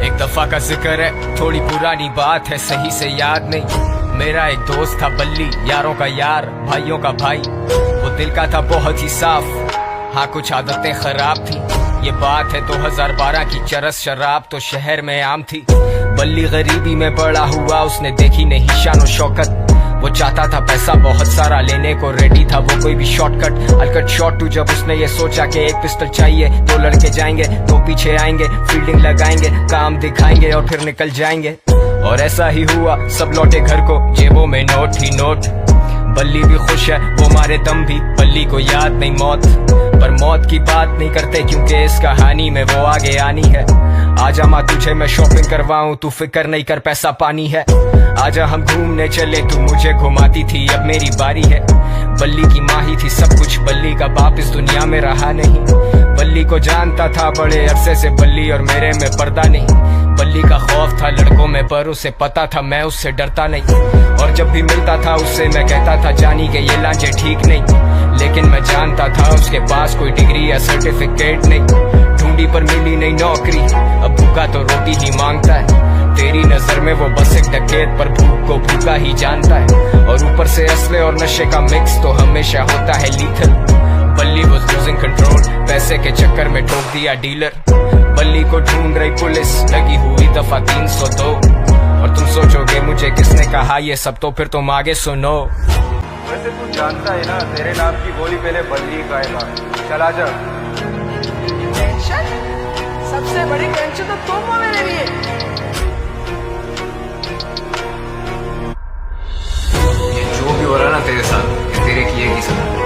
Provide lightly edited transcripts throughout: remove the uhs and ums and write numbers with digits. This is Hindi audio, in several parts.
एक दफा का जिक्र है, थोड़ी पुरानी बात है, सही से याद नहीं। मेरा एक दोस्त था बल्ली, यारों का यार, भाइयों का भाई। वो दिल का था बहुत ही साफ, हाँ कुछ आदतें खराब थी। ये बात है 2012 की, चरस शराब तो शहर में आम थी। बल्ली गरीबी में बड़ा हुआ, उसने देखी नहीं शान और शौकत। वो चाहता था पैसा बहुत सारा, लेने को रेडी था वो कोई भी शॉर्टकट। अलकट शॉट टू, जब उसने ये सोचा कि एक पिस्टल चाहिए, दो लड़के जाएंगे, दो पीछे आएंगे, फील्डिंग लगाएंगे, काम दिखाएंगे और फिर निकल जाएंगे। और ऐसा ही हुआ, सब लौटे घर को, जेबों में नोट ही नोट। बल्ली भी खुश है, वो मारे दम भी, बल्ली को याद नहीं मौत। पर मौत की बात नहीं करते, क्योंकि इस कहानी में वो आगे आनी है। आजा माँ तुझे मैं शॉपिंग करवाऊं, तू फिक्र नहीं कर पैसा पानी है। आजा हम घूमने चले, तू मुझे घुमाती थी, अब मेरी बारी है। बल्ली की माँ ही थी सब कुछ, बल्ली का बाप इस दुनिया में रहा नहीं। बल्ली को जानता था बड़े अरसे से, बल्ली और मेरे में पर्दा नहीं। बल्ली का खौफ था लड़कों में, पर उसे पता था मैं उससे डरता नहीं। और जब भी मिलता था उससे मैं कहता था, जानी के ये लांचे ठीक नहीं। लेकिन मैं जानता था उसके पास कोई डिग्री या सर्टिफिकेट नहीं। ढूंढी पर मिली नहीं नौकरी, अब भूखा तो रोटी ही मांगता है। तेरी नजर में वो बस एक डकैत, पर भूख को भूखा ही जानता है। और ऊपर से असले और नशे का मिक्स तो हमेशा होता है लीथल। बल्ली was losing control, पैसे के चक्कर में ठोक दिया डीलर। बल्ली को ढूंढ रही पुलिस, लगी हुई दफा 302। और तुम सोचोगे मुझे किसने कहा ये सब, तो फिर तुम आगे सुनो। वैसे तू जानता है ना, तेरे नाम की गोली पहले बल्ली खाएगा। चला जा। टेंशन? सबसे बड़ी टेंशन तो तुम हो मेरे लिए। ये जो भी हो रहा ना तेरे साथ, ये तेरे किए की सजा।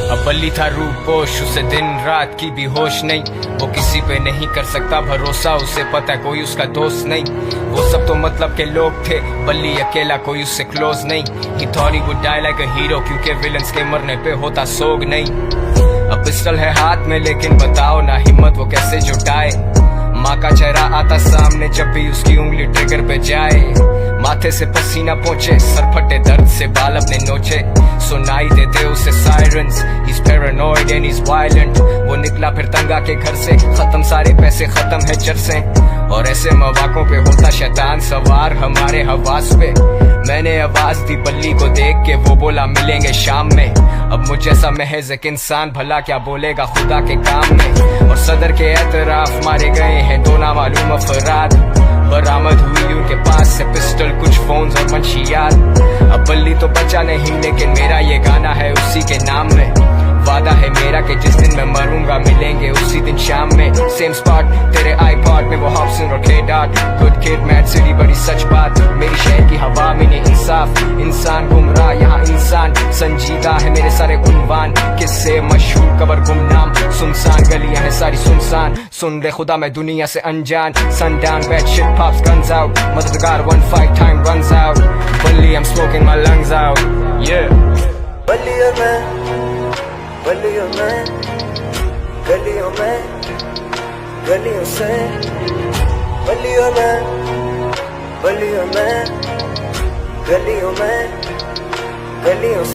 अब बल्ली था रूपोश, उसे दिन रात की भी होश नहीं। वो किसी पे नहीं कर सकता भरोसा, उसे पता कोई उसका दोस्त नहीं। वो सब तो मतलब के लोग थे, बल्ली अकेला कोई उससे क्लोज नहीं। He thought he would die like a hero, क्योंकि विलन्स के मरने पे होता सोग नहीं। अब पिस्टल है हाथ में, लेकिन बताओ ना हिम्मत वो कैसे जुटाए। माँ का चेहरा आता सामने जब भी उसकी उंगली ट्रिगर पे जाए। माथे से पसीना पहुंचे, सर फटे दर्द से बाल अपने नोचे। सुनाई देते उसे sirens, he's paranoid and he's violent। वो निकला फिर तंगा के घर से, खत्म सारे पैसे, खत्म है चरसे। और ऐसे मौकों पे होता शैतान सवार हमारे हवास पे। मैंने आवाज दी बल्ली को देख के, वो बोला मिलेंगे शाम में। अब मुझ जैसा महज एक इंसान भला क्या बोलेगा खुदा के काम में। और सदर के एतराफ मारे गए हैं दो नामालूम अफराद। बरामद हुई उनके पास से पिस्टल, कुछ फोन्स और मंशियात। अब बल्ली तो बचा नहीं, लेकिन मेरा ये गाना है उसी के नाम में। वादा है मेरा कि जिस दिन मैं मरूंगा मिलेंगे उसी दिन शाम में। सेम स्पॉट तेरे आईपॉड में, वो हॉब्सन और के dot. Good kid mad city बड़ी सच बात, मेरी शहर की हवा में नहीं इंसाफ। इंसान गुमराह यहाँ इंसान संजीदा है, मेरे सारे उन्वान किससे मशहूर कबर गुमनाम। सुनसान गलियां हैं सारी सुनसान, सुन ले खुदा मैं दुनिया से अनजान। Sundown bad shit pops guns out, मददगार 1-5 time runs out। बल्ली I'm smoking my lungs out, yeah। बल्लियों में, गलियों में, गलियों में, गलियों से, बल्लियों में, बल्लियों में, गलियों में, गलियों से।